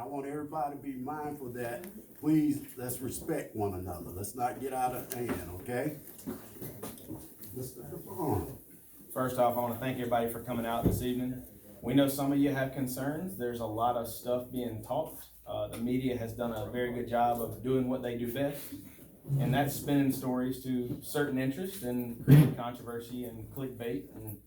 I want everybody to be mindful that, please, let's respect one another. Let's not get out of hand, okay? Mr. DeVaughn. First off, I want to thank everybody for coming out this evening. We know some of you have concerns. There's a lot of stuff being taught. The media has done a very good job of doing what they do best, and that's spinning stories to certain interests and creating controversy and clickbait and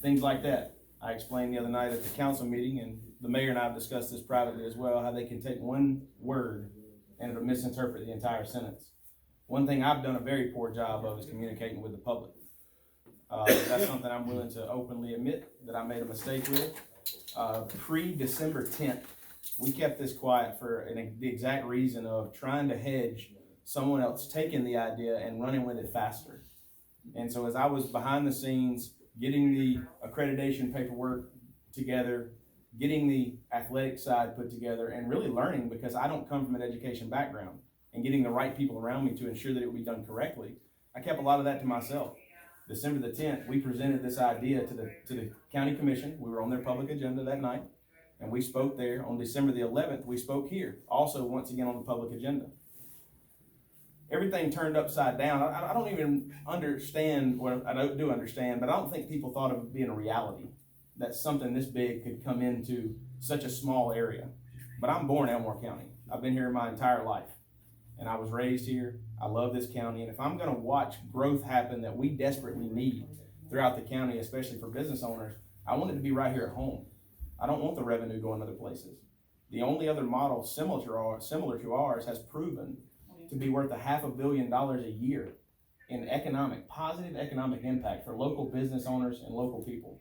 things like that. I explained the other night at the council meeting, and the mayor and I have discussed this privately as well, how they can take one word and it'll misinterpret the entire sentence. One thing I've done a very poor job of is communicating with the public. That's something I'm willing to openly admit that I made a mistake with. Pre-December 10th, we kept this quiet for the exact reason of trying to hedge someone else taking the idea and running with it faster. And so as I was behind the scenes, getting the accreditation paperwork together, getting the athletic side put together, and really learning, because I don't come from an education background, and getting the right people around me to ensure that it would be done correctly, I kept a lot of that to myself. December the 10th, we presented this idea to the county commission. We were on their public agenda that night, and we spoke there. On December the 11th, we spoke here, also once again on the public agenda. Everything turned upside down. I don't even understand, well, I do understand, but I don't think people thought of it being a reality, that something this big could come into such a small area. But I'm born in Elmore County. I've been here my entire life, and I was raised here. I love this county, and if I'm gonna watch growth happen that we desperately need throughout the county, especially for business owners, I want it to be right here at home. I don't want the revenue going other places. The only other model similar to ours has proven to be worth $500 million a year in positive economic impact for local business owners and local people.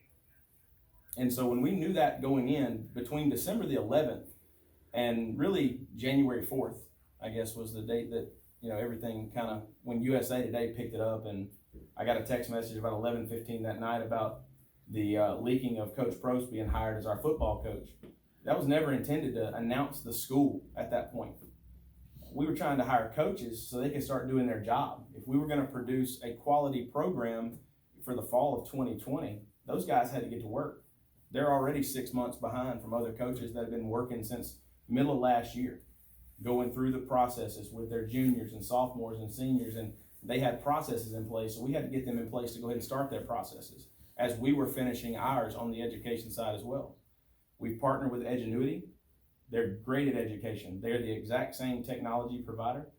And so when we knew that going in, between December the 11th and really January 4th, I guess was the date that, everything kind of, when USA Today picked it up, and I got a text message about 11:15 that night about the leaking of Coach Probst being hired as our football coach. That was never intended to announce the school at that point. We were trying to hire coaches so they could start doing their job. If we were going to produce a quality program for the fall of 2020, those guys had to get to work. They're already 6 months behind from other coaches that have been working since middle of last year, going through the processes with their juniors and sophomores and seniors, and they had processes in place, so we had to get them in place to go ahead and start their processes as we were finishing ours on the education side as well. We've partnered with Edgenuity. They're great at education. They're the exact same technology provider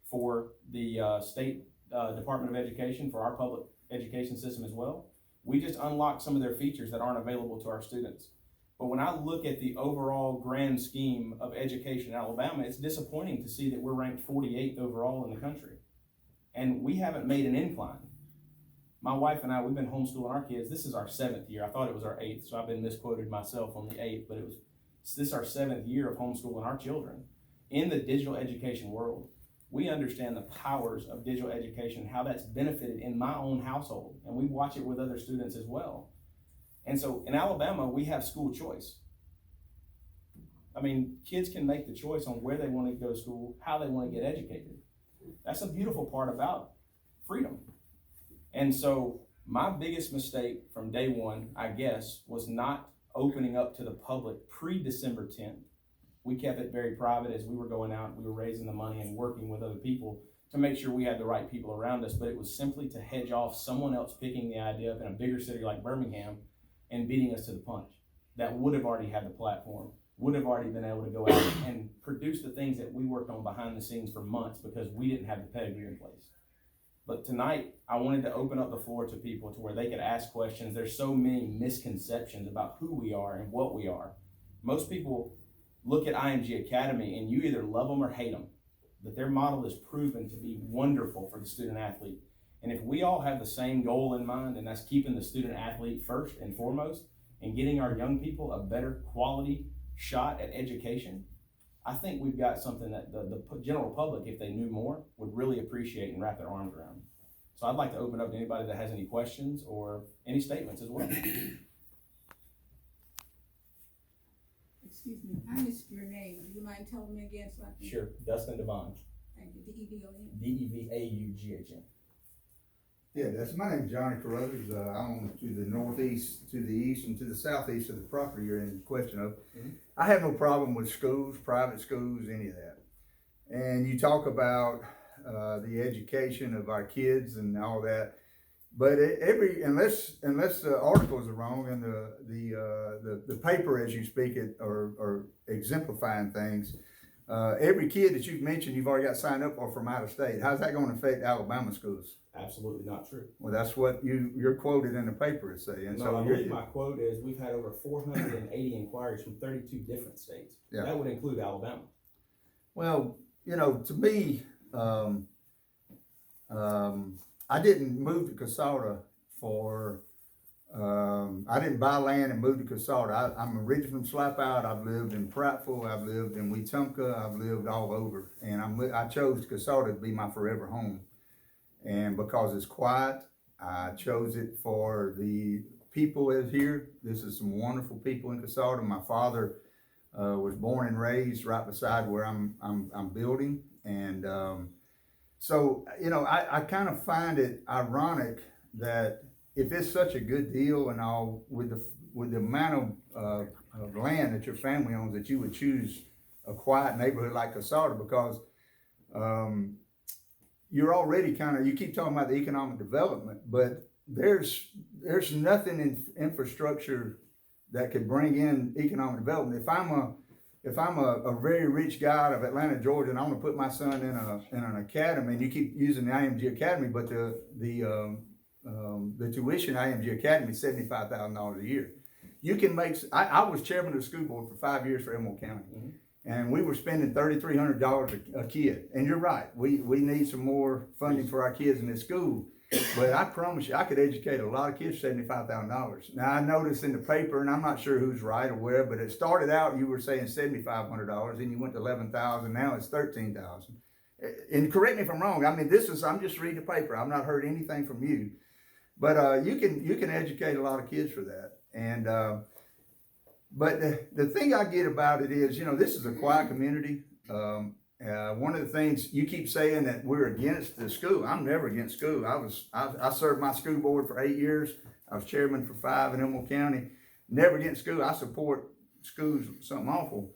for the state Department of Education, for our public education system as well. We just unlocked some of their features that aren't available to our students. But when I look at the overall grand scheme of education in Alabama, it's disappointing to see that we're ranked 48th overall in the country. And we haven't made an incline. My wife and I, we've been homeschooling our kids. This is our 7th year. I thought it was our 8th, so I've been misquoted myself on the 8th, but this is our 7th year of homeschooling our children. In the digital education world, we understand the powers of digital education, how that's benefited in my own household, and we watch it with other students as well. And so in Alabama, we have school choice. I mean, kids can make the choice on where they want to go to school, how they want to get educated. That's a beautiful part about freedom. And so my biggest mistake from day one, I guess, was not opening up to the public pre-December 10th. We kept it very private as we were going out, we were raising the money and working with other people to make sure we had the right people around us, but it was simply to hedge off someone else picking the idea up in a bigger city like Birmingham and beating us to the punch. That would have already had the platform, would have already been able to go out and produce the things that we worked on behind the scenes for months because we didn't have the pedigree in place. But tonight, I wanted to open up the floor to people to where they could ask questions. There's so many misconceptions about who we are and what we are. Most people look at IMG Academy and you either love them or hate them. But their model is proven to be wonderful for the student athlete. And if we all have the same goal in mind, and that's keeping the student athlete first and foremost, and getting our young people a better quality shot at education, I think we've got something that the general public, if they knew more, would really appreciate and wrap their arms around. So I'd like to open up to anybody that has any questions or any statements as well. Excuse me, I missed your name. Do you mind telling me again so I can? Sure, Dustin Devon. Thank you. D-E-V-O-N. Devaugghn. Yeah, my name's Johnny Carruthers. I own to the northeast, to the east, and to the southeast of the property you're in question of. I have no problem with schools, private schools, any of that. And you talk about the education of our kids and all that, but unless the articles are wrong and the paper as you speak it are exemplifying things, every kid that you've mentioned you've already got signed up for from out of state. How's that going to affect Alabama schools? Absolutely not true. Well, that's what you're quoted in the paper as saying. No, So I believe my quote is we've had over 480 inquiries from 32 different states. Yeah. That would include Alabama. well, to me, I didn't move to Casada I didn't buy land and move to Casada. I'm originally from Slapout. I've lived in Prattville. I've lived in Wetumpka. I've lived all over, and I chose Casada to be my forever home. And because it's quiet, I chose it for the people is here. This is some wonderful people in Casada. My father was born and raised right beside where I'm building, and so I kind of find it ironic that if it's such a good deal and all with the amount of land that your family owns, that you would choose a quiet neighborhood like Casada because you're already you keep talking about the economic development, but there's nothing in infrastructure that could bring in economic development. If I'm a very rich guy out of Atlanta, Georgia, and I want to put my son in an academy, and you keep using the IMG Academy, but the tuition IMG Academy is $75,000 a year. You can make. I was chairman of the school board for 5 years for Elmore County. Mm-hmm. And we were spending $3,300 a kid. And you're right, we need some more funding for our kids in this school. But I promise you, I could educate a lot of kids for $75,000. Now I noticed in the paper, and I'm not sure who's right or where, but it started out you were saying $7,500, and you went to $11,000. Now it's $13,000. And correct me if I'm wrong. I mean, I'm just reading the paper. I've not heard anything from you, but you can educate a lot of kids for that. And but the thing I get about it is, this is a quiet community. One of the things you keep saying that we're against the school. I'm never against school. I served my school board for 8 years. I was chairman for 5 in Elmore County. Never against school. I support schools, something awful.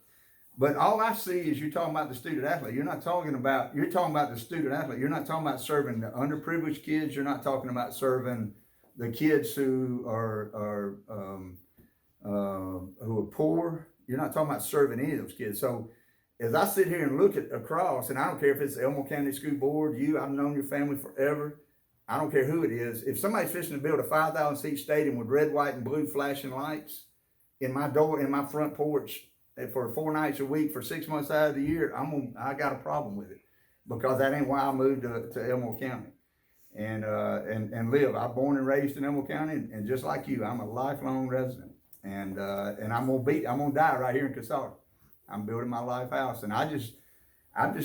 But all I see is you're talking about the student athlete. You're talking about the student athlete. You're not talking about serving the underprivileged kids. You're not talking about serving the kids who are poor. You're not talking about serving any of those kids. So as I sit here and look across, and I don't care if it's the Elmore County School Board, I've known your family forever. I don't care who it is. If somebody's fixing to build a 5,000 seat stadium with red, white, and blue flashing lights in my front porch for 4 nights a week for 6 months out of the year, I got a problem with it, because that ain't why I moved to Elmore County and live. I'm born and raised in Elmore County, and just like you, I'm a lifelong resident. And I'm gonna die right here in Casada. I'm building my life house, and I'm just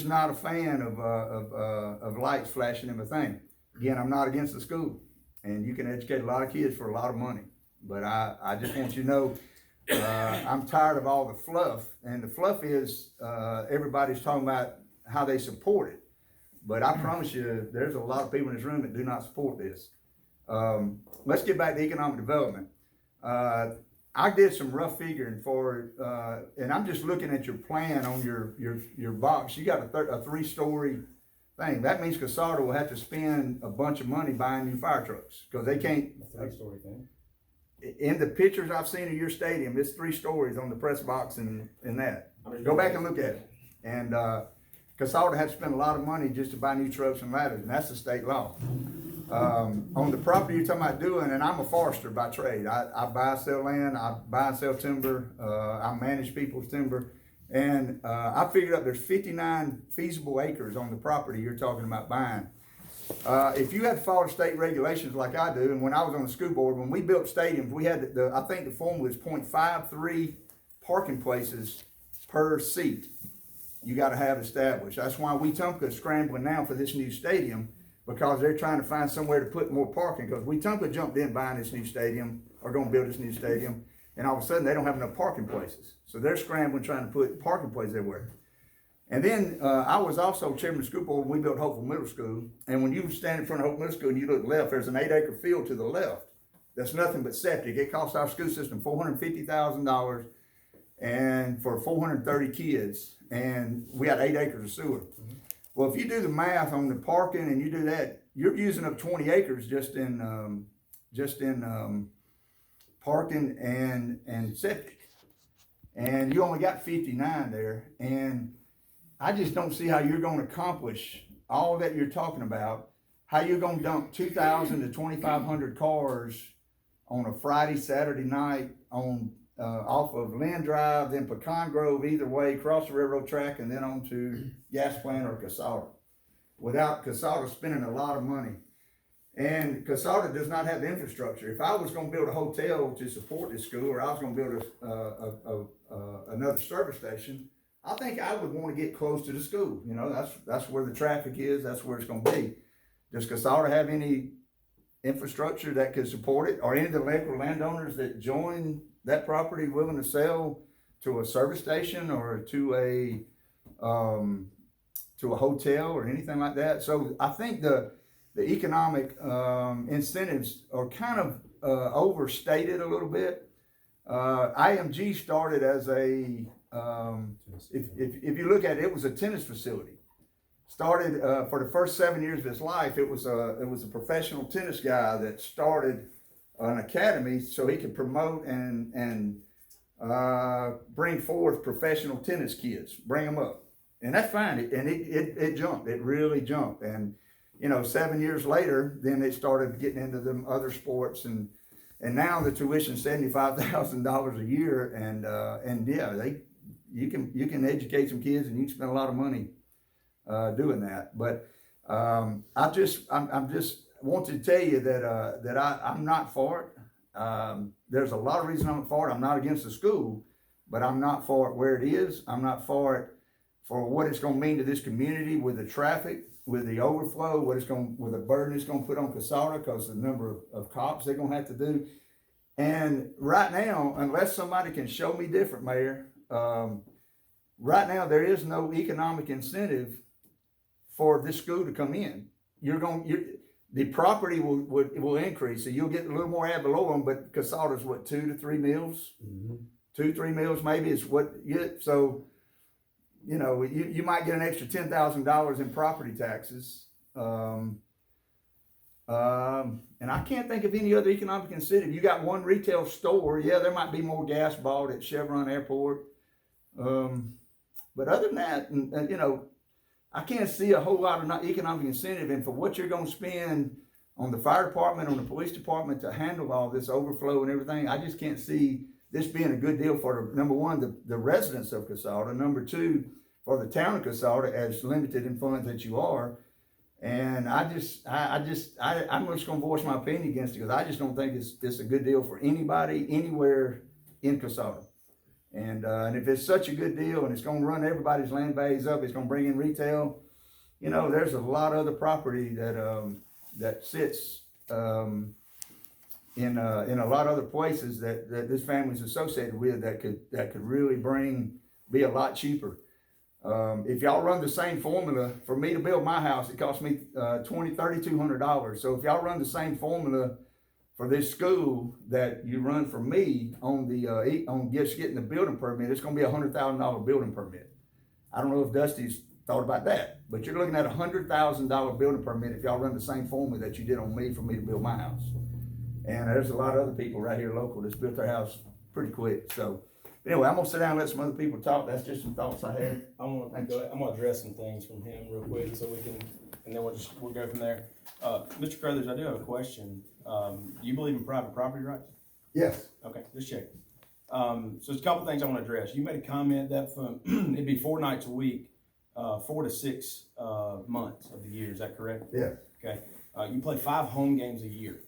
not a fan of lights flashing in my thing. Again, I'm not against the school, and you can educate a lot of kids for a lot of money. But I just want you to know, I'm tired of all the fluff, and the fluff is everybody's talking about how they support it. But I promise you, there's a lot of people in this room that do not support this. Let's get back to economic development. I did some rough figuring and I'm just looking at your plan on your box. You got a 3-story thing. That means Casada will have to spend a bunch of money buying new fire trucks, because they can't. A 3-story thing. In the pictures I've seen of your stadium, it's 3 stories on the press box and that. Go back and look at it. And Casada had to spend a lot of money just to buy new trucks and ladders, and that's the state law. On the property you're talking about doing, and I'm a forester by trade. I buy and sell land, I buy and sell timber, I manage people's timber, and I figured out there's 59 feasible acres on the property you're talking about buying. If you had to follow state regulations like I do, and when I was on the school board, when we built stadiums, we had I think the formula is 0.53 parking places per seat you got to have established. That's why Wetumpka is scrambling now for this new stadium, because they're trying to find somewhere to put more parking, because Wetumpka jumped in buying this new stadium, or going to build this new stadium, and all of a sudden they don't have enough parking places. So they're scrambling trying to put parking places everywhere. And then, I was also chairman of the school board when we built Hopeful Middle School. And when you stand in front of Hopeful Middle School and you look left, there's an 8-acre field to the left. That's nothing but septic. It cost our school system $450,000 and for 430 kids. And we had 8 acres of sewer. Well, if you do the math on the parking and you do that, you're using up 20 acres just in parking and septic. And you only got 59 there. And I just don't see how you're gonna accomplish all that you're talking about. How you're gonna dump 2,000 to 2,500 cars on a Friday, Saturday night on, off of Lynn Drive, then Pecan Grove, either way, across the railroad track and then on to Gas Plant or Casada. Without Casada spending a lot of money. And Casada does not have the infrastructure. If I was gonna build a hotel to support this school, or I was gonna build another service station, I think I would wanna get close to the school. You know, that's where the traffic is, that's where it's gonna be. Does Casada have any infrastructure that could support it? Or any of the local landowners that join that property willing to sell to a service station or to a hotel or anything like that? So I think the economic incentives are kind of overstated a little bit. IMG started as a if you look at it, it was a tennis facility. Started for the first 7 years of his life, it was a professional tennis guy that started an academy so he could promote and bring forth professional tennis kids, bring them up, and that's fine. It jumped. It really jumped, and 7 years later, then they started getting into them other sports, and now the tuition's $75,000 a year, and yeah, you can educate some kids and you can spend a lot of money doing that. But I'm just want to tell you that I'm not for it. There's a lot of reasons I'm not for it. I'm not against the school, but I'm not for it where it is. I'm not for it for what it's going to mean to this community with the traffic, with the overflow, with the burden it's going to put on Casada because of the number of cops they're going to have to do. And right now, unless somebody can show me different, Mayor, right now there is no economic incentive for this school to come in. The property will increase, so you'll get a little more ad valorem, but Casada's what, 2 to 3 meals? 2-3 meals maybe is what you get. So, you might get an extra $10,000 in property taxes. And I can't think of any other economic incentive. You got one retail store. Yeah, there might be more gas bought at Chevron Airport. But other than that, I can't see a whole lot of economic incentive. And for what you're going to spend on the fire department, on the police department to handle all this overflow and everything, I just can't see this being a good deal for, number one, the residents of Casada. Number two, for the town of Casada, as limited in funds that you are. And I'm just going to voice my opinion against it because I just don't think it's a good deal for anybody anywhere in Casada. And if it's such a good deal and it's going to run everybody's land values up, it's going to bring in retail. There's a lot of other property that sits in a lot of other places that this family's associated with that could really be a lot cheaper. If y'all run the same formula, for me to build my house, it cost me $3,200. So if y'all run the same formula for this school that you run for me on just getting the building permit, it's going to be $100,000 building permit. I don't know if Dusty's thought about that, but you're looking at $100,000 building permit if y'all run the same formula that you did on me for me to build my house. And there's a lot of other people right here local that's built their house pretty quick. So anyway, I'm gonna sit down and let some other people talk. That's just some thoughts I had. I'm gonna address some things from him real quick so we can, and then we'll go from there. Mr. Crothers, I do have a question. You believe in private property rights? Yes. Okay, just check. So there's a couple things I want to address. You made a comment that it'd be 4 nights a week, 4 to 6 months of the year. Is that correct? Yeah. Okay. You play 5 home games a year.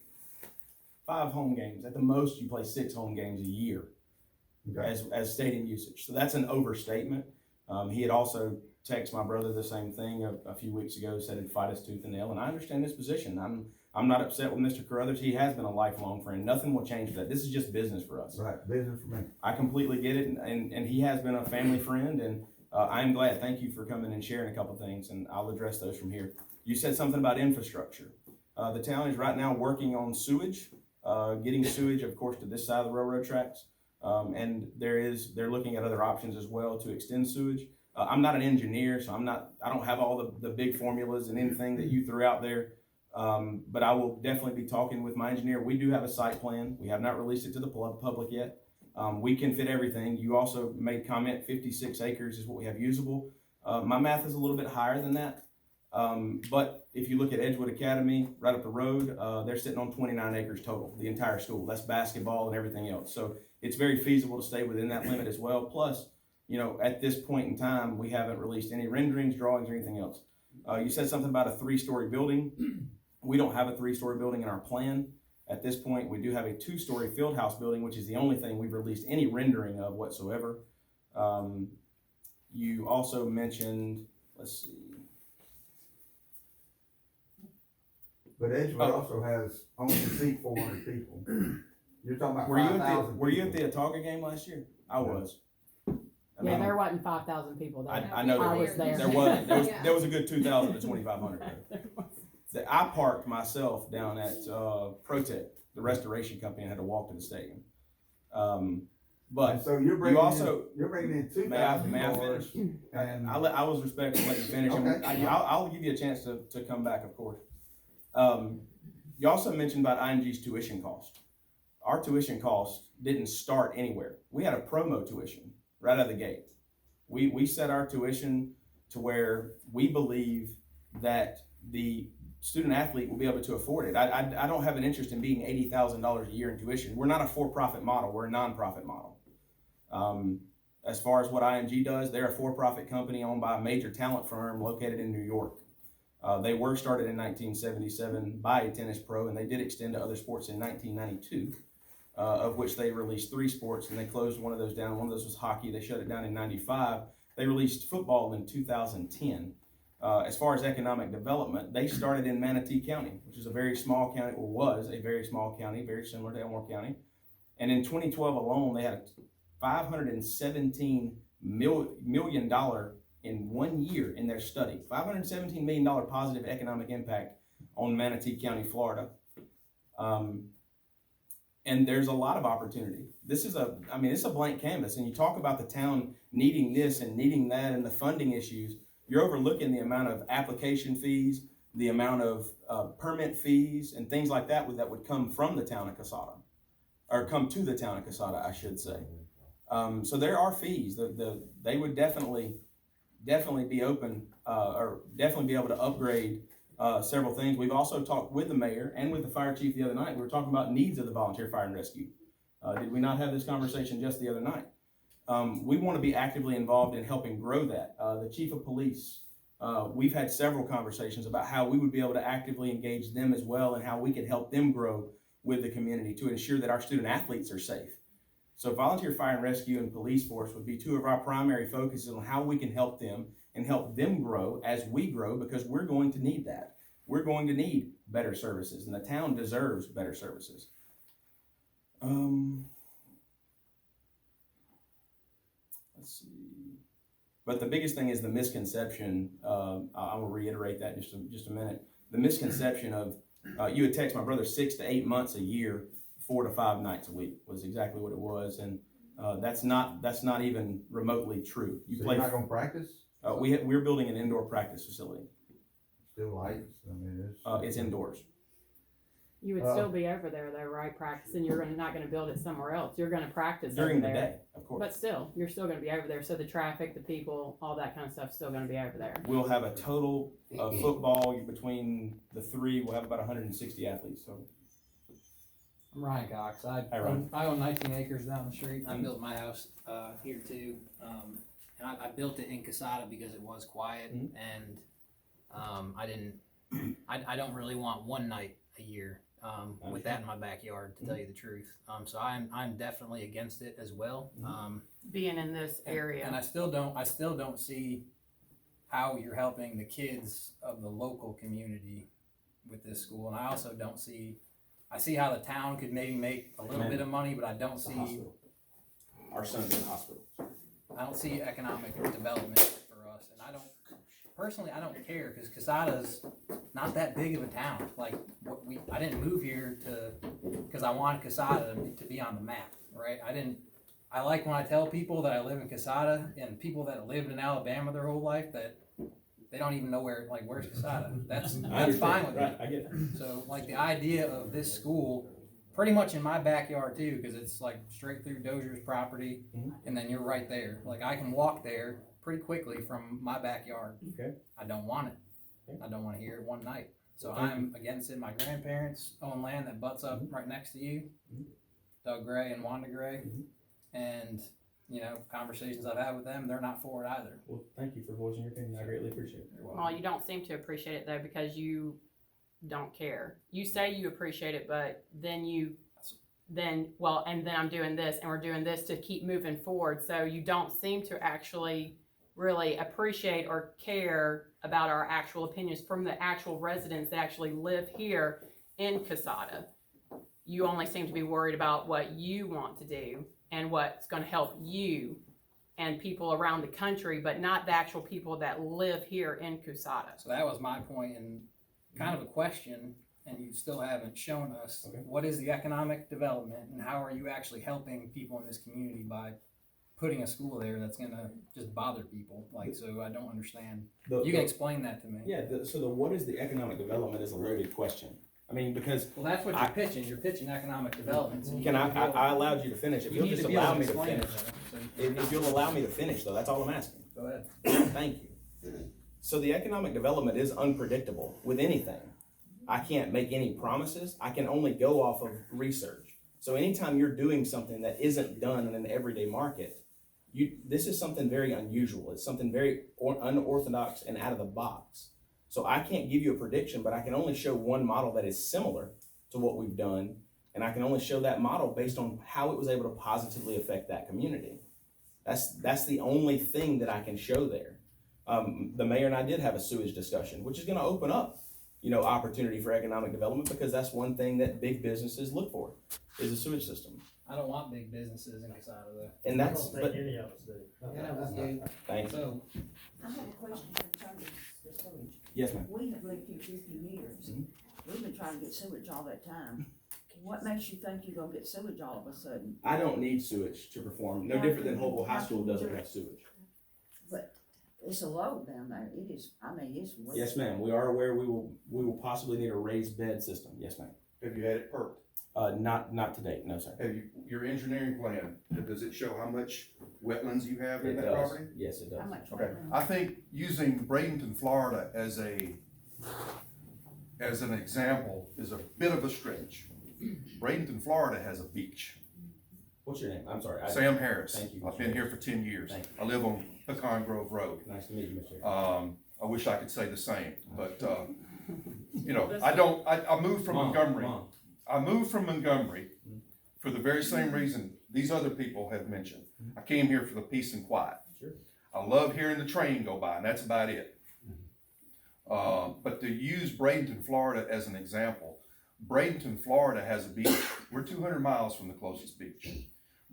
5 home games. At the most, you play 6 home games a year. Okay. As stadium usage. So that's an overstatement. He had also texted my brother the same thing a few weeks ago, said he'd fight us tooth and nail, and I understand his position. I'm not upset with Mr. Carruthers. He has been a lifelong friend. Nothing will change that. This is just business for us. Right, business for me. I completely get it, and he has been a family friend, I'm glad, thank you for coming and sharing a couple things, and I'll address those from here. You said something about infrastructure. The town is right now working on sewage, getting sewage, of course, to this side of the railroad tracks. And they're looking at other options as well to extend sewage. I'm not an engineer, so I don't have all the big formulas and anything that you threw out there. But I will definitely be talking with my engineer. We do have a site plan. We have not released it to the public yet. We can fit everything. You also made comment 56 acres is what we have usable. My math is a little bit higher than that. But if you look at Edgewood Academy, right up the road, they're sitting on 29 acres total, the entire school. That's basketball and everything else. So it's very feasible to stay within that limit as well. Plus, at this point in time, we haven't released any renderings, drawings, or anything else. You said something about a 3-story building. We don't have a 3-story building in our plan. At this point, we do have a 2-story field house building, which is the only thing we've released any rendering of whatsoever. You also mentioned, let's see. But Edgewood also has only seat 400 people. You're talking about Were 5,000 you at the Autauga game last year? I was. Yeah, there wasn't 5,000 people there. I know I was there. There was a good 2,000 to 2,500 there. I parked myself down at Protect, the restoration company, and had to walk to the stadium. But so you're bringing in may I 2,000 finish? and I was respectful to let you finish. Okay. I'll give you a chance to come back, of course. You also mentioned about IMG's tuition cost. Our tuition cost didn't start anywhere. We had a promo tuition right out of the gate. We set our tuition to where we believe that the student athlete will be able to afford it. I don't have an interest in being $80,000 a year in tuition. We're not a for-profit model. We're a non-profit model. As far as what IMG does, they're a for-profit company owned by a major talent firm located in New York. They were started in 1977 by a tennis pro, and they did extend to other sports in 1992, of which they released 3 sports, and they closed one of those down. One of those was hockey. They shut it down in 95. They released football in 2010. As far as economic development, they started in Manatee County, which is a very small county, or was a very small county, very similar to Elmore County. And in 2012 alone, they had a $517 million in 1 year in their study. $517 million positive economic impact on Manatee County, Florida. And there's a lot of opportunity. This is it's a blank canvas, and you talk about the town needing this and needing that and the funding issues. You're overlooking the amount of application fees, the amount of permit fees, and things like that would come from the town of Casada, or come to the town of Casada, I should say. So there are fees. They would definitely be open, or definitely be able to upgrade several things. We've also talked with the mayor and with the fire chief the other night. We were talking about needs of the volunteer fire and rescue. Did we not have this conversation just the other night? We want to be actively involved in helping grow that. The chief of police, we've had several conversations about how we would be able to actively engage them as well, and how we could help them grow with the community to ensure that our student athletes are safe. So volunteer fire and rescue and police force would be 2 of our primary focuses on how we can help them and help them grow as we grow, because we're going to need that. We're going to need better services, and the town deserves better services. Let's see. But the biggest thing is the misconception. I will reiterate that in just a minute. The misconception of you would text my brother 6 to 8 months a year, 4 to 5 nights a week was exactly what it was, and that's not even remotely true. so you're not going to practice? We're building an indoor practice facility. Still lights? I mean, It's indoors. You would still be over there though, right, practicing? You're not gonna build it somewhere else. You're gonna practice During over the there. day, of course. But still, you're still gonna be over there. So the traffic, the people, all that kind of stuff's still gonna be over there. We'll have a total of football between the 3. We'll have about 160 athletes. So I'm Ryan Cox. Hi, Ryan. I own 19 acres down the street. I built my house here too, and I built it in Casada because it was quiet, Mhm. and I don't really want one night a year with that in my backyard, to tell you the truth. So I'm definitely against it as well. Being in this area. And I still don't see how you're helping the kids of the local community with this school, and I also don't see. I see how the town could maybe make a little bit of money, but I don't see. Our son's in the hospital. I don't see economic development personally, I don't care, cause Casada's not that big of a town. Like, I didn't move here cause I wanted Casada to be on the map, right? I like when I tell people that I live in Casada, and people that lived in Alabama their whole life, that they don't even know where's Casada. That's fine with me. Right, I get it. So, like, the idea of this school, pretty much in my backyard too, because it's like straight through Dozier's property, Mhm. and then you're right there. Like, I can walk there pretty quickly from my backyard. Okay. I don't want it. Okay. I don't want to hear it one night. So Well, thank I'm against it. My grandparents own land that butts up right next to you, Mhm. Doug Gray and Wanda Gray, Mhm. and conversations I've had with them, they're not for it either. Well, thank you for voicing your opinion. I greatly appreciate it. You're welcome. Well, you don't seem to appreciate it though, because you don't care. You say you appreciate it, but then and then I'm doing this and we're doing this to keep moving forward. So you don't seem to actually really appreciate or care about our actual opinions from the actual residents that actually live here in Casada. You only seem to be worried about what you want to do and what's going to help you and people around the country, but not the actual people that live here in Casada. So that was my point, and kind of a question, and you still haven't shown us, Okay. what is the economic development, and how are you actually helping people in this community by putting a school there that's gonna just bother people? Like, so I don't understand. You can explain that to me. Yeah, so the what is the economic development is a loaded question. I mean, because, Well, that's what you're pitching. You're pitching economic development. So you can need to be able- I allowed you to finish. If you you'll need just to be able allow to me to explain it, finish. though. So If you'll allow me to finish though, that's all I'm asking. go ahead. Thank you. So the economic development is unpredictable with anything. I can't make any promises. I can only go off of research. So anytime you're doing something that isn't done in an everyday market, this is something very unusual. It's something very unorthodox and out of the box. So I can't give you a prediction, but I can only show one model that is similar to what we've done. And I can only show that model based on how it was able to positively affect that community. That's the only thing that I can show there. The mayor and I did have a sewage discussion, which is gonna open up, opportunity for economic development, because that's one thing that big businesses look for, is a sewage system. I don't want big businesses in Casada though. And that's, but, any of us do. thank you. I have a question concerning the sewage. Yes, ma'am. We have lived here 50 years. Mhm. We've been trying to get sewage all that time. What makes you think you're gonna get sewage all of a sudden? I don't need sewage to perform, no different than Hopewell High School doesn't have sewage. But it's a load down there. It is, it's way. Yes, ma'am, we are aware we will possibly need a raised bed system, yes, ma'am. Have you had it perked? Not to date, no, sir. Have you, your engineering plan, does it show how much wetlands you have in It that does, property? yes, it How does. much? Okay, wetland? I think using Bradenton, Florida as an example is a bit of a stretch. Bradenton, Florida has a beach. What's your name? I'm sorry. Sam Harris. Thank you, I've Mr. been here for 10 years. Thank I live on Pecan Grove Road. Nice to meet you, Mr. Harris. I wish I could say the same, but, I moved from Montgomery. Mom. I moved from Montgomery for the very same reason these other people have mentioned. I came here for the peace and quiet. Sure. I love hearing the train go by, and that's about it. But to use Bradenton, Florida as an example, Bradenton, Florida has a beach. We're 200 miles from the closest beach.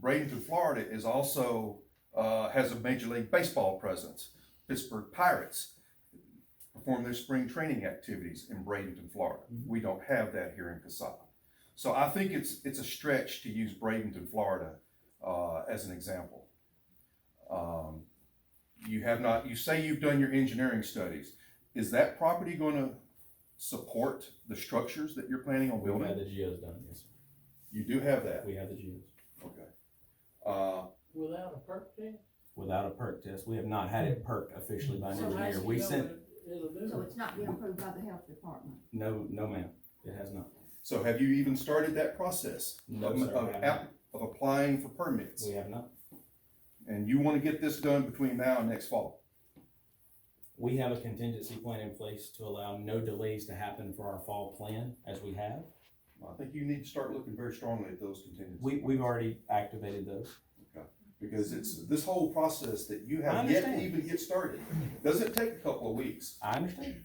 Bradenton, Florida is also, has a Major League Baseball presence. Pittsburgh Pirates perform their spring training activities in Bradenton, Florida. We don't have that here in Casada. So I think it's a stretch to use Bradenton, Florida, as an example. You say you've done your engineering studies. Is that property gonna support the structures that you're planning on We have building? the geos done, yes, sir. You do have that, We have the geos. okay. Without a perk test? Without a perk test, we have not had it perked officially by an So how engineer. do you We know sent, it is a So difference? it's not being approved by the health department? no ma'am, it has not. So have you even started that process No, of, sir, I have not. of applying for permits? We have not. And you wanna get this done between now and next fall? We have a contingency plan in place to allow no delays to happen for our fall plan, as we have. I think you need to start looking very strongly at those contingencies. We've already activated those. Because it's this whole process that you I have yet to understand. even get started. Doesn't take a couple of weeks. I understand.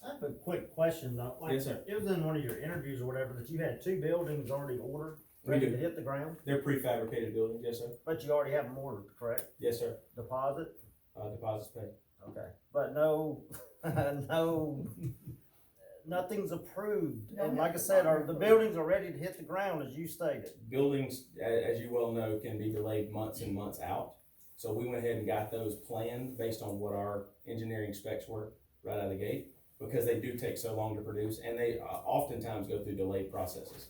I have a quick question though. Like, Yes, sir. it was in one of your interviews or whatever that you had 2 buildings already ordered, We ready do. to hit the ground, They're prefabricated buildings, yes, sir. but you already have them ordered, correct? Yes, sir. Deposit? Deposits paid. Okay. But no, no, nothing's approved. Don't And have like I to said, bother. the buildings are ready to hit the ground, as you stated. Buildings, as you well know, can be delayed months and months out. So we went ahead and got those planned based on what our engineering specs were right out of the gate, because they do take so long to produce, and they oftentimes go through delayed processes.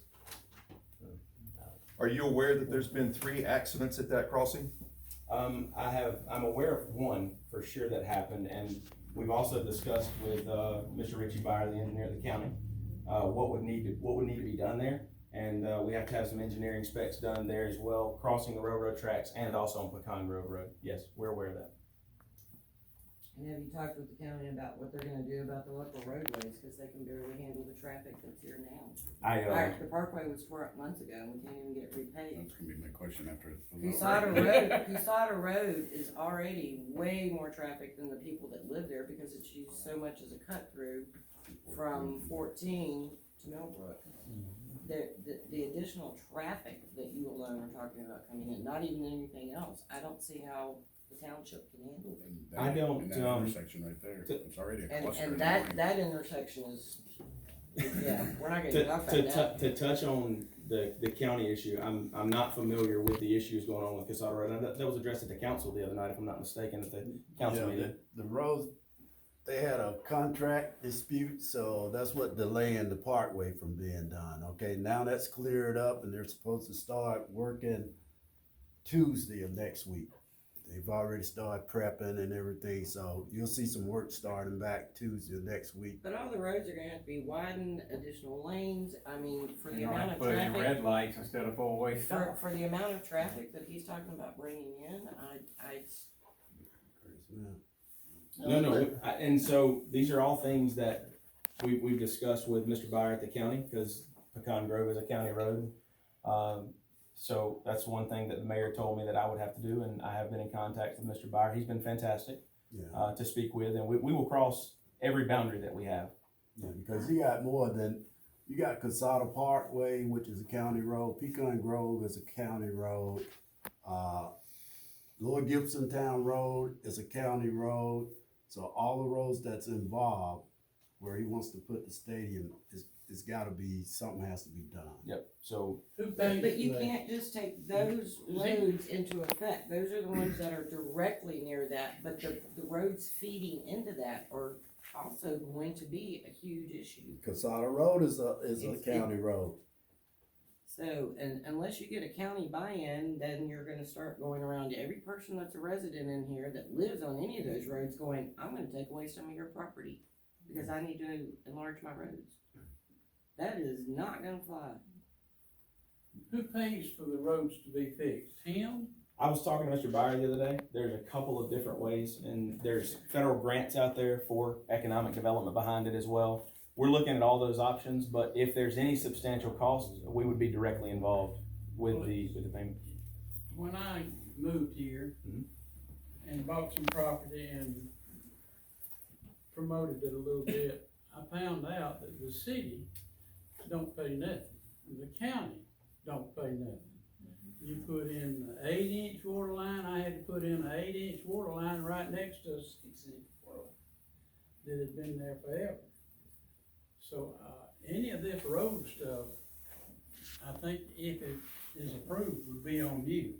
Are you aware that there's been 3 accidents at that crossing? I'm aware of one for sure that happened, and we've also discussed with, Mr. Richie Byer, the engineer of the county, what would need to be done there. And, we have to have some engineering specs done there as well, crossing the railroad tracks and also on Pecan Grove Road. Yes, we're aware of that. And have you talked with the county about what they're gonna do about the local roadways, cause they can barely handle the traffic that's here now? The Parkway was tore up months ago, and we can't even get it repaved. That's gonna be my question after. Cusada Road is already way more traffic than the people that live there, because it's used so much as a cut through from 14 to Millbrook. The additional traffic that you alone are talking about coming in, not even anything else, I don't see how the township can handle it. I don't, And that intersection right there, it's already a cluster. And that intersection is, yeah, we're not gonna talk about that. To touch on the county issue, I'm not familiar with the issues going on with Casada Road. That was addressed at the council the other night, if I'm not mistaken, at the council meeting. The roads, they had a contract dispute, so that's what delaying the parkway from being done, okay? Now that's cleared up and they're supposed to start working Tuesday of next week. They've already started prepping and everything, so you'll see some work starting back Tuesday of next week. But all the roads are gonna have to be widened, additional lanes, I mean, for the You don't amount have of to put in traffic. red lights instead of four-way stop. For the amount of traffic that he's talking about bringing in, No, and so these are all things that we've discussed with Mr. Byer at the county, because Pecan Grove is a county road. So that's one thing that the mayor told me that I would have to do, and I have been in contact with Mr. Byer. He's been fantastic, Yeah, to speak with, and we will cross every boundary that we have. yeah, because you got more than, you got Casada Parkway, which is a county road, Pecan Grove is a county road, Lower Gibson Town Road is a county road, so all the roads that's involved where he wants to put the stadium it's gotta be, something has to be done. Yep, so but you can't just take those roads into effect, those are the ones that are directly near that, but the roads feeding into that are also going to be a huge issue. Casada Road is a county road. So, and unless you get a county buy-in, then you're gonna start going around to every person that's a resident in here that lives on any of those roads going, I'm gonna take away some of your property because I need to enlarge my roads. That is not gonna fly. Who pays for the roads to be fixed? Him? I was talking to Mr. Byer the other day. There's a couple of different ways, and there's federal grants out there for economic development behind it as well. We're looking at all those options, but if there's any substantial cost, we would be directly involved with the payment. When I moved here Mhm. and bought some property and promoted it a little bit, I found out that the city don't pay nothing. The county don't pay nothing. You put in an 8-inch water line, I had to put in an 8-inch water line right next to a 6-inch water line that had been there forever. So, any of this road stuff, I think if it is approved, would be on you.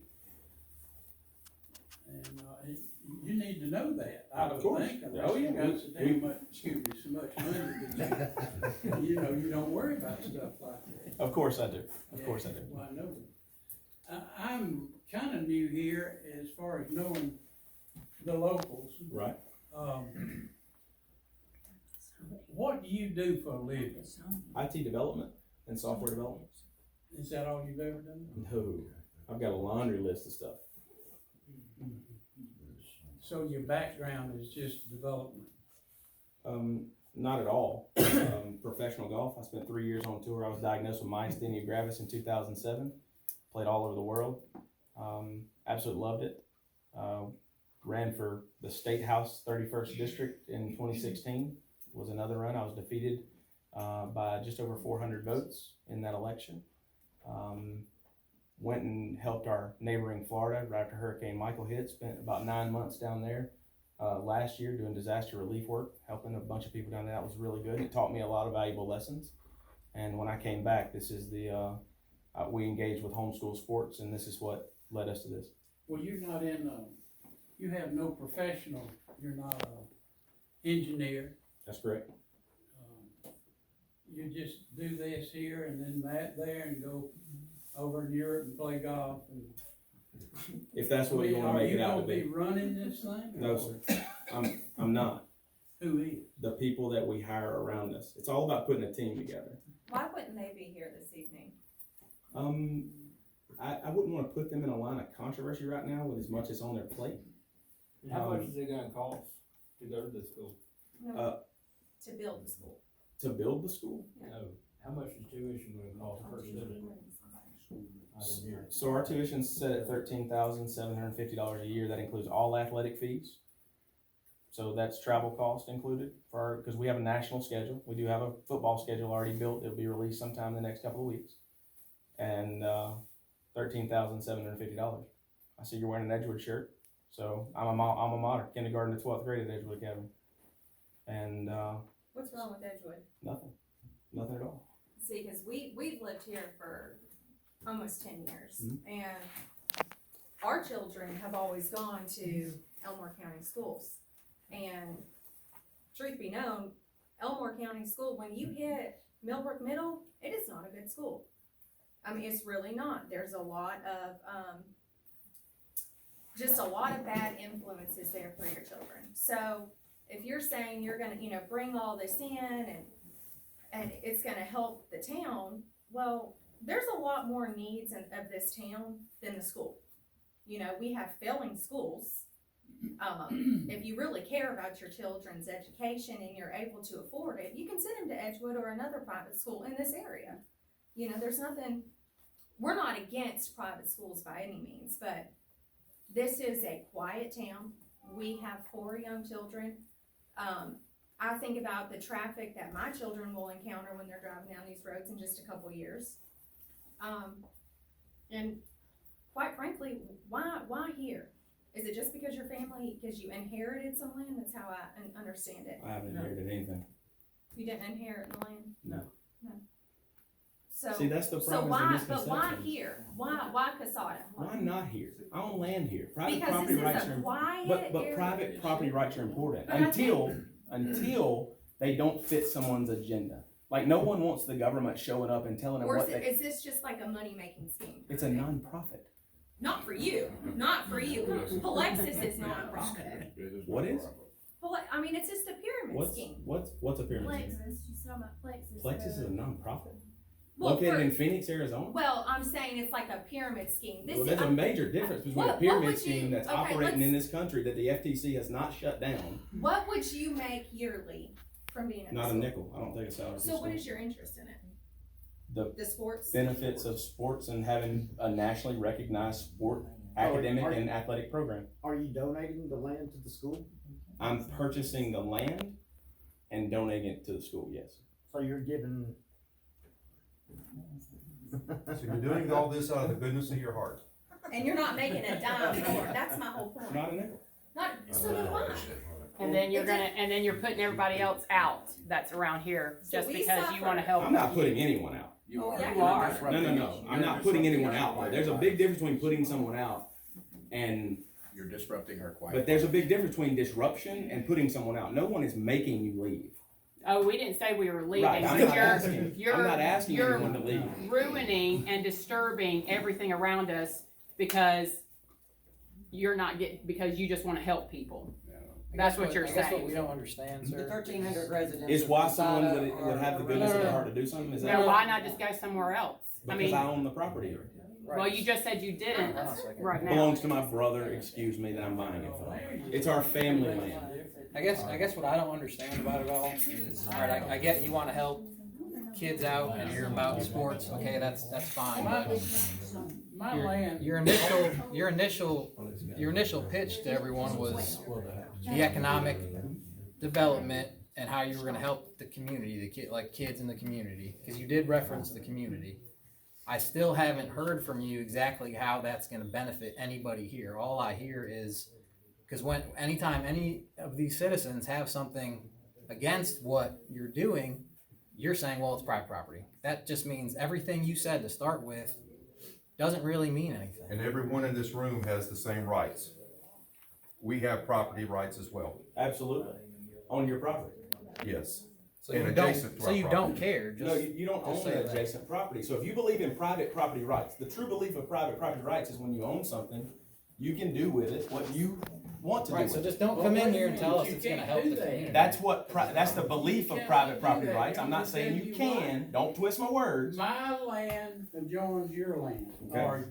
And, you need to know that, I Of would course. think, Oh, unless yeah. you got so damn much, excuse me, so much money that you know, you don't worry about stuff like that. Of course I do. Of course I do. Well, I know. I'm kinda new here as far as knowing the locals. Right. What do you do for a living? IT development and software development. Is that all you've ever done? No, I've got a laundry list of stuff. So your background is just development? Not at all. Professional golf. I spent 3 years on tour. I was diagnosed with myasthenia gravis in 2007. Played all over the world. Absolutely loved it. Ran for the State House 31st District in 2016. Was another run. I was defeated by just over 400 votes in that election. Went and helped our neighboring Florida right after Hurricane Michael hit. Spent about 9 months down there. last year doing disaster relief work, helping a bunch of people down there. That was really good. It taught me a lot of valuable lessons. And when I came back, this is we engaged with homeschool sports, and this is what led us to this. Well, you're not in, you have no professional, you're not a engineer. That's correct. You just do this here and then that there and go over in Europe and play golf and. If that's what you want to make it out to Are you be. gonna be running this thing? No, or sir. I'm not. Who is? The people that we hire around us. It's all about putting a team together. Why wouldn't they be here this evening? I wouldn't want to put them in a line of controversy right now with as much as on their plate. How much is it gonna cost to go to the school? No, to build the school. To build the school? No, how much is tuition gonna cost per student? I didn't hear. So our tuition's set at $13,750 a year. That includes all athletic fees. So that's travel cost included because we have a national schedule. We do have a football schedule already built. It'll be released sometime in the next couple of weeks. And $13,750. I see you're wearing an Edgewood shirt. So I'm a alma mater, kindergarten to 12th grade at Edgewood Academy. And What's wrong with Edgewood? nothing at all. See, because we've lived here for almost 10 years, and our children have always gone to Elmore County schools. And truth be known, Elmore County School, when you hit Millbrook Middle, it is not a good school. I mean, it's really not. There's a lot of just a lot of bad influences there for your children. So if you're saying you're gonna, bring all this in and it's gonna help the town, well, there's a lot more needs of this town than the school. We have failing schools. If you really care about your children's education and you're able to afford it, you can send them to Edgewood or another private school in this area. There's nothing, we're not against private schools by any means, but this is a quiet town. We have 4 young children. I think about the traffic that my children will encounter when they're driving down these roads in just a couple years. And quite frankly, why here? Is it just because your family, because you inherited some land? That's how I understand it. I haven't inherited anything. You didn't inherit the land? No. So, See, that's the so problem. why, but why here? Why Casada? Why not here? I own land here. Private Because property this rights is a are quiet but area. private property rights are important But I until they don't fit someone's agenda. Like no one wants the government showing up and telling them Or what is this just like a money-making scheme? It's a nonprofit. Not for you, not for you. Palexis is non-profit. What is? I mean, it's just a pyramid scheme. What's a pyramid scheme? Plexus, she's talking about Plexus. Plexus is a nonprofit. Well, Located in Phoenix, Arizona? Well, I'm saying it's like a pyramid scheme. Well, there's a major difference between a what pyramid would you- scheme that's okay, operating in let's- this country that the FTC has not shut down. What would you make yearly from being in Not a school? nickel. I don't take a salary. So what is your interest in it? The sports? Benefits of sports and having a nationally recognized sport, academic and athletic program. Are you donating the land to the school? I'm purchasing the land and donating it to the school, yes. So you're giving. So you're doing all this out of the goodness of your heart. And you're not making a dime more. That's my whole point. Not a nickel. So then why? And then you're putting everybody else out that's around here just we because you wanna suffer. help. I'm not putting anyone out. Oh, yeah, You are. No. I'm not putting anyone out. There's a big difference between putting someone out and, You're disrupting her quiet. but there's a big difference between disruption and putting someone out. No one is making you leave. Oh, we didn't say we were leaving, Right, I'm but not asking. I'm not asking you're anyone to leave. ruining and disturbing everything around us because because you just wanna help people. That's what you're I guess what saying. we don't understand, The sir. 1,300 residents. Is of why Posada someone would are- have the are- goodness of their No. heart to do something? Is Now, that why not just go somewhere else? because I own the property? Right. Well, you just said you didn't Hold on a second. right It now. belongs to my brother, excuse me, that I'm buying it from. It's our family land. I guess what I don't understand about it all is, all right, I get you wanna help kids out and you're about sports, okay, that's fine. My land. Your initial pitch to everyone was the economic development and how you were gonna help the community, kids in the community, cause you did reference the community. I still haven't heard from you exactly how that's gonna benefit anybody here. All I hear is Cause anytime any of these citizens have something against what you're doing, you're saying, well, it's private property. That just means everything you said to start with doesn't really mean anything. And everyone in this room has the same rights. We have property rights as well, Absolutely. On your property. yes. So And you don't, adjacent to so our you property. don't care, No, just, you don't just own say the that. adjacent property. So if you believe in private property rights, the true belief of private property rights is when you own something, you can do with it what you want to do Right, with so it. just don't Well, come what in do here you and mean? tell us You it's gonna can't help do the that. community. That's the belief of You private cannot property do that. rights. I'm not Just saying tell you you what. can. Don't twist my words. My land adjoins your land, Okay. or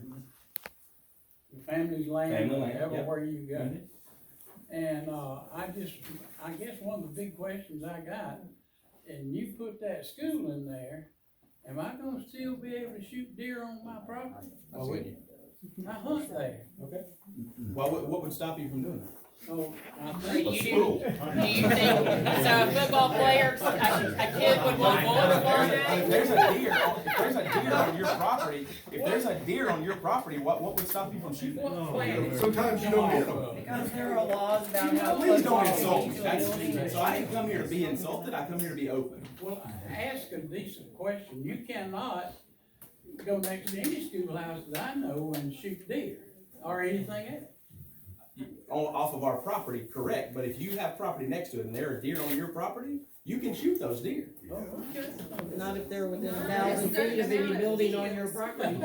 your family's land, Family land, whatever, yep. where you got it. And, I guess one of the big questions I got, and you put that school in there, am I gonna still be able to shoot deer on my property? Why wouldn't you? I hunt there. Okay. Well, what would stop you from doing that? So, I So think. you do you think, so a football player, a kid would want bullets for If him? there's a deer, on your property, what would stop you from shooting it? Sometimes you don't get them. Because there are laws about how. Please don't close insult me. to That's, buildings so I didn't come here to be insulted, I come here to be open. Well, ask a decent question. You cannot go next to any schoolhouse that I know and shoot deer or anything else. Off of our property, correct, but if you have property next to it and there are deer on your property, you can shoot those deer. Not if they're within 1,000 feet of any building on your property.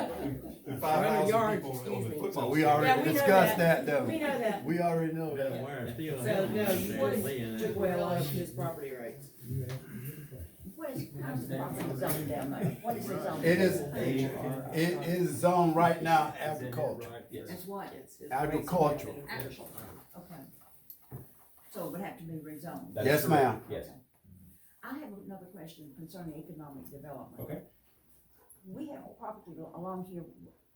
5,000 people on the football. We Yeah, already we know discussed that. that though. We know that. We already know that. So, no, you wouldn't took away a lot of his property rights. How's the property zoned down there? What is it zoned? It is zoned right now agriculture, That's what? agricultural. Agricultural, okay. So it would have to be rezoned. That is Yes, correct. ma'am. Yes. I have another question concerning economic development. Okay. We have a property along here,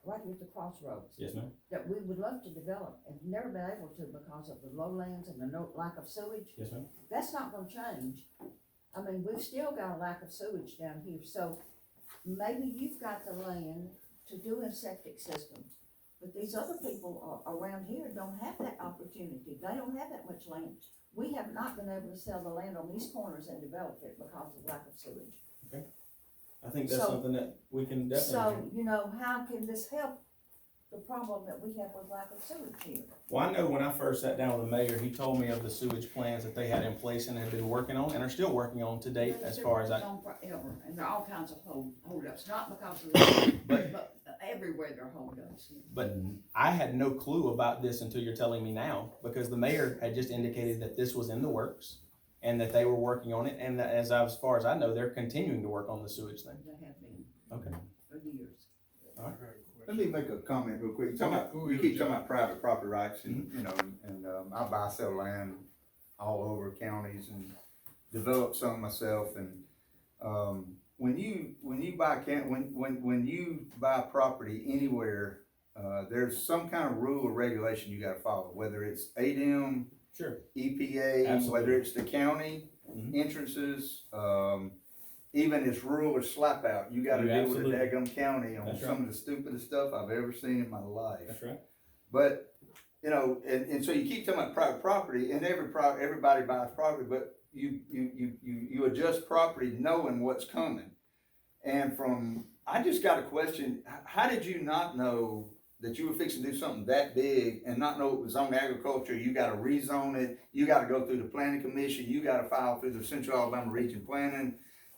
right here at the crossroads, Yes, ma'am. that we would love to develop and never been able to because of the lowlands and the lack of sewage. Yes, ma'am. That's not gonna change. I mean, we've still got a lack of sewage down here, so maybe you've got the land to do a septic system. But these other people around here don't have that opportunity. They don't have that much land. We have not been able to sell the land on these corners and develop it because of lack of sewage. I think that's So- something that we can definitely. So, you know, how can this help the problem that we have with lack of sewage here? Well, I know when I first sat down with the mayor, he told me of the sewage plans that they had in place and had been working on and are still working on to date as far as I. They've been on forever, and there are all kinds of holdups, not because of the, but everywhere there are holdups. But I had no clue about this until you're telling me now, because the mayor had just indicated that this was in the works and that they were working on it, and that as far as I know, they're continuing to work on the sewage thing. They have been Okay. for years. Let me make a comment real quick. You keep talking about private property rights and, you know, and, I buy, sell land all over counties and develop some myself and, when you buy property anywhere, there's some kind of rule or regulation you gotta follow, whether it's ADM, Sure. EPA, Absolutely. whether it's the county Mhm. entrances, even it's rural or slap out, you gotta You deal with the absolutely- daggum county on That's some right. of the stupidest stuff I've ever seen in my life. That's right. But, you know, and so you keep talking about private property and everybody buys property, but you adjust property knowing what's coming. And I just got a question, how did you not know that you were fixing to do something that big and not know it was on agriculture? You gotta rezone it, you gotta go through the planning commission, you gotta file through the Central Alabama Region Planning.